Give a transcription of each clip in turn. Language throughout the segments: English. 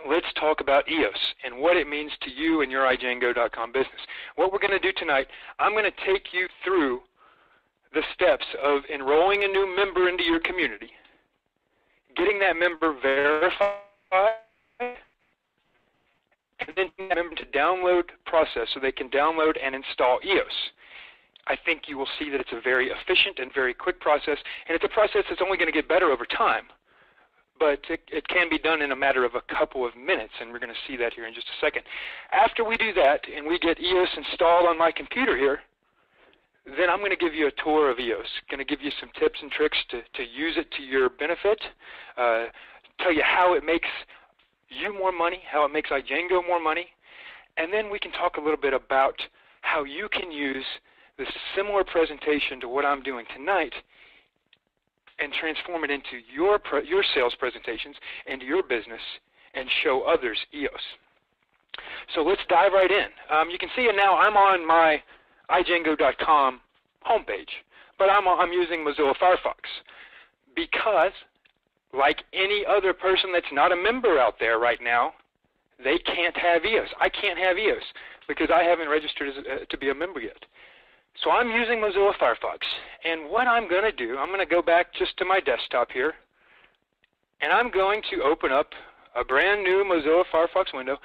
let's talk about EOS and what it means to you and your ijango.com business. What we're going to do tonight, I'm going to take you through the steps of enrolling a new member into your community, getting that member verified, and then getting that member to download process so they can download and install EOS. I think you will see that it's a very efficient and very quick process, and it's a process that's only going to get better over time. But it can be done in a matter of a couple of minutes, and we're going to see that here in just a second. After we do that and we get EOS installed on my computer here, then I'm going to give you a tour of EOS. Going to give you some tips and tricks to use it to your benefit, tell you how it makes you more money, how it makes ijango more money, and then we can talk a little bit about how you can use this similar presentation to what I'm doing tonight and transform it into your sales presentations and your business and show others EOS. So let's dive right in. You can see it now. I'm on my ijango.com homepage, but I'm using Mozilla Firefox because, like any other person that's not a member out there right now, they can't have EOS. I can't have EOS because I haven't registered to be a member yet. So I'm using Mozilla Firefox, and what I'm going to do, I'm going to go back just to my desktop here, and I'm going to open up a brand new Mozilla Firefox window.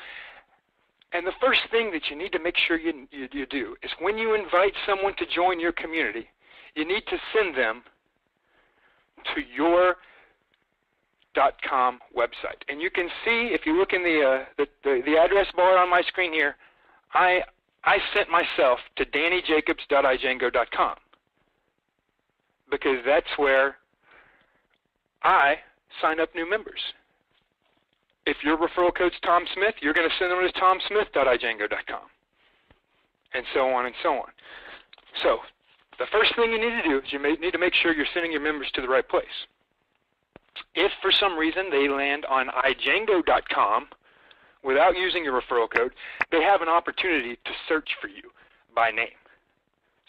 And the first thing that you need to make sure you do is when you invite someone to join your community, you need to send them to your .com website. And you can see, if you look in the address bar on my screen here, I sent myself to dannyjacobs.ijango.com because that's where I sign up new members. If your referral code's Tom Smith, you're going to send them to tomsmith.ijango.com, and so on and so on. So the first thing you need to do is you need to make sure you're sending your members to the right place. If for some reason they land on ijango.com without using your referral code, they have an opportunity to search for you by name.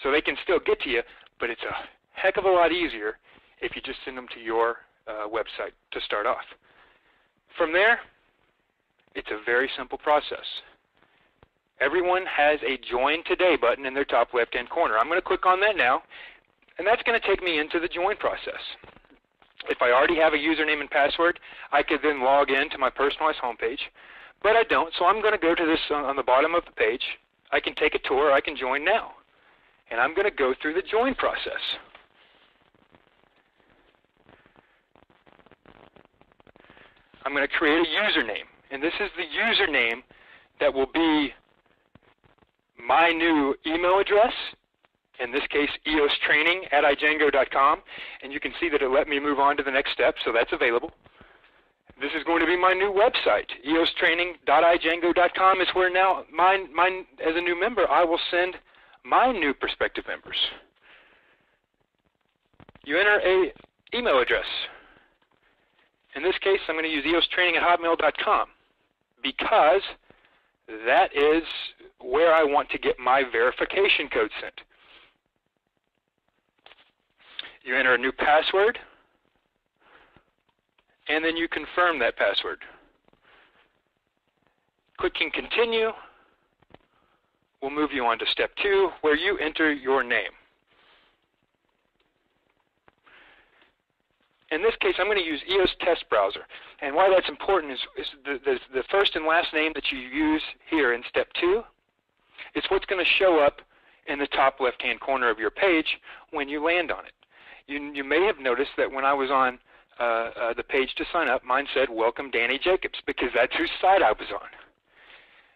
So they can still get to you, but it's a heck of a lot easier if you just send them to your website to start off. From there, it's a very simple process. Everyone has a Join Today button in their top left-hand corner. I'm going to click on that now, and that's going to take me into the join process. If I already have a username and password, I could then log in to my personalized homepage, but I don't, so I'm going to go to this on the bottom of the page. I can take a tour, I can join now, and I'm going to go through the join process. I'm going to create a username, and this is the username that will be my new email address, in this case eostraining@ijango.com, and you can see that it let me move on to the next step, so that's available. This is going to be my new website, eostraining.ijango.com is where now, mine as a new member, I will send my new prospective members. You enter an email address. In this case, I'm going to use eostraining@hotmail.com because that is where I want to get my verification code sent. You enter a new password, and then you confirm that password. Clicking Continue will move you on to step 2, where you enter your name. In this case, I'm going to use Eos Test Browser. And why that's important is the first and last name that you use here in step 2 is what's going to show up in the top left-hand corner of your page when you land on it. You may have noticed that when I was on the page to sign up, mine said, "Welcome Danny Jacobs," because that's whose site I was on.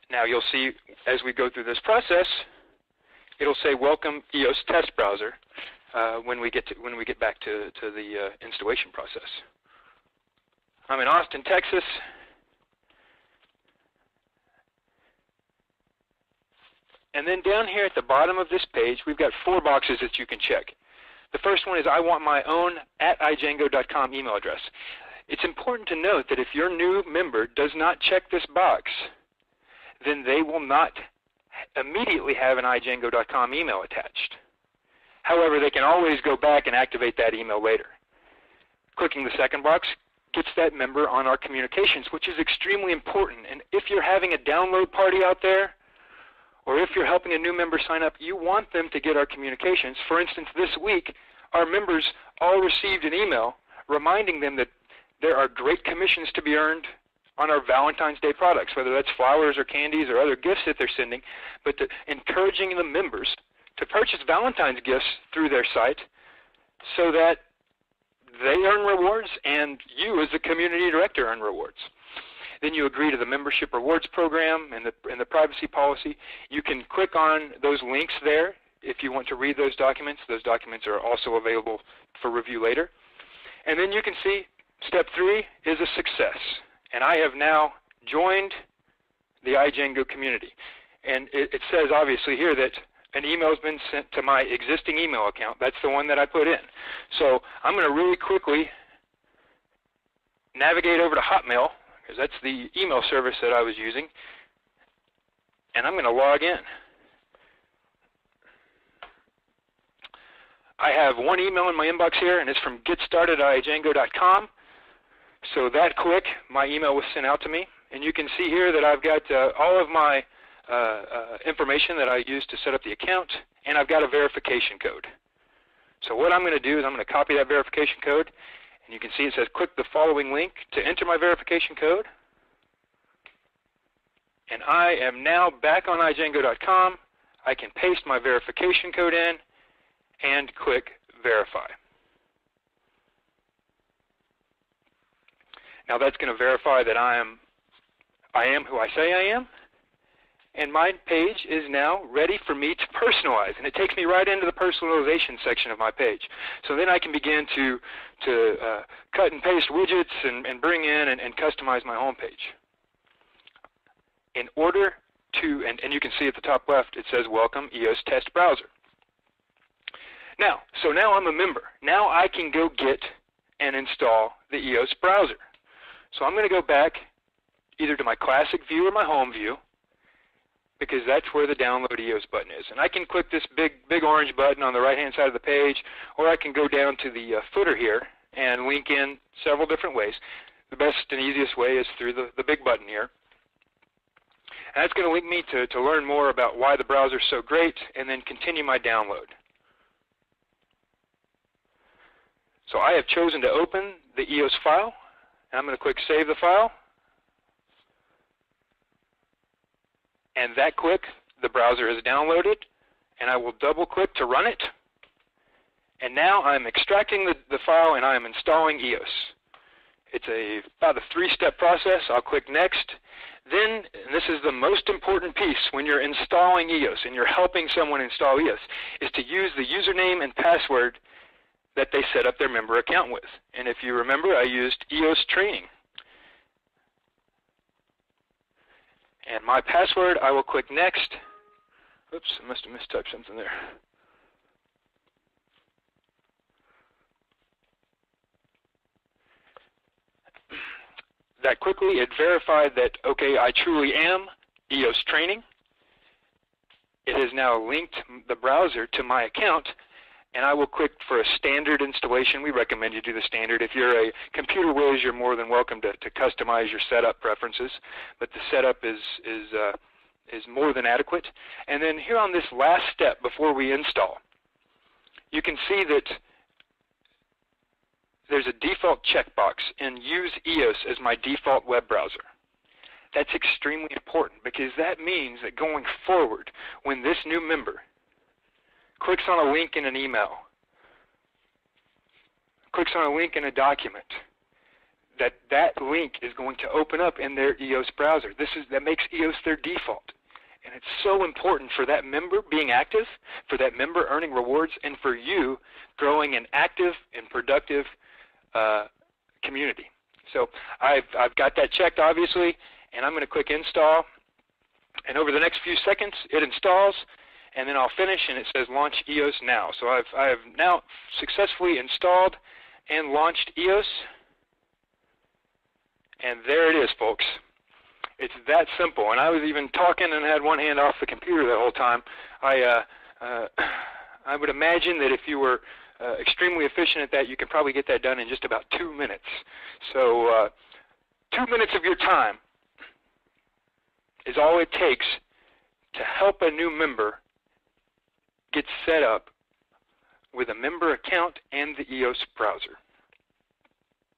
Now you'll see as we go through this process, it'll say "Welcome Eos Test Browser" when we get back to the installation process. I'm in Austin, Texas. And then down here at the bottom of this page, we've got 4 boxes that you can check. The first one is I want my own @ijango.com email address. It's important to note that if your new member does not check this box, then they will not immediately have an ijango.com email attached. However, they can always go back and activate that email later. Clicking the second box gets that member on our communications, which is extremely important. And if you're having a download party out there, or if you're helping a new member sign up, you want them to get our communications. For instance, this week, our members all received an email reminding them that there are great commissions to be earned on our Valentine's Day products, whether that's flowers or candies or other gifts that they're sending, but encouraging the members to purchase Valentine's gifts through their site so that they earn rewards and you as the community director earn rewards. Then you agree to the membership rewards program and the privacy policy. You can click on those links there if you want to read those documents. Those documents are also available for review later. And then you can see step 3 is a success. And I have now joined the ijango community. And it says obviously here that an email has been sent to my existing email account. That's the one that I put in. So I'm going to really quickly navigate over to Hotmail, because that's the email service that I was using, and I'm going to log in. I have one email in my inbox here, and it's from getstarted@ijango.com. So that quick, my email was sent out to me, and you can see here that I've got all of my information that I used to set up the account, and I've got a verification code. So what I'm going to do is I'm going to copy that verification code, and you can see it says click the following link to enter my verification code. And I am now back on ijango.com. I can paste my verification code in and click verify. Now that's going to verify that I am who I say I am. And my page is now ready for me to personalize, and it takes me right into the personalization section of my page. So then I can begin to cut and paste widgets and bring in and customize my home page. In order to, and you can see at the top left, it says Welcome Eos Test Browser. Now, so now I'm a member. Now I can go get and install the Eos browser. So I'm going to go back either to my classic view or my home view, because that's where the download Eos button is. And I can click this big orange button on the right-hand side of the page, or I can go down to the footer here and link in several different ways. The best and easiest way is through the big button here. And that's going to link me to learn more about why the browser is so great, and then continue my download. So I have chosen to open the Eos file, and I'm going to click Save the File. And that quick, the browser is downloaded, and I will double-click to run it. And now I'm extracting the file, and I am installing Eos. It's about a 3-step process. I'll click Next. Then, and this is the most important piece when you're installing Eos and you're helping someone install Eos, is to use the username and password that they set up their member account with. And if you remember, I used Eos Training. And my password, I will click Next. Oops, I must have mistyped something there. That quickly, it verified that, okay, I truly am Eos Training. It has now linked the browser to my account, and I will click for a standard installation. We recommend you do the standard. If you're a computer whiz, you're more than welcome to customize your setup preferences, but the setup is more than adequate. And then here on this last step before we install, you can see that there's a default checkbox in Use Eos as my default web browser. That's extremely important, because that means that going forward, when this new member clicks on a link in an email, clicks on a link in a document, that link is going to open up in their Eos browser. That makes Eos their default. And it's so important for that member being active, for that member earning rewards, and for you growing an active and productive community. So I've got that checked, obviously, and I'm going to click Install. And over the next few seconds, it installs. And then I'll finish, and it says Launch Eos Now. So I have now successfully installed and launched Eos. And there it is, folks. It's that simple. And I was even talking and had one hand off the computer the whole time. I would imagine that if you were extremely efficient at that. You can probably get that done in just about 2 minutes. So 2 minutes of your time is all it takes to help a new member get set up with a member account and the EOS browser.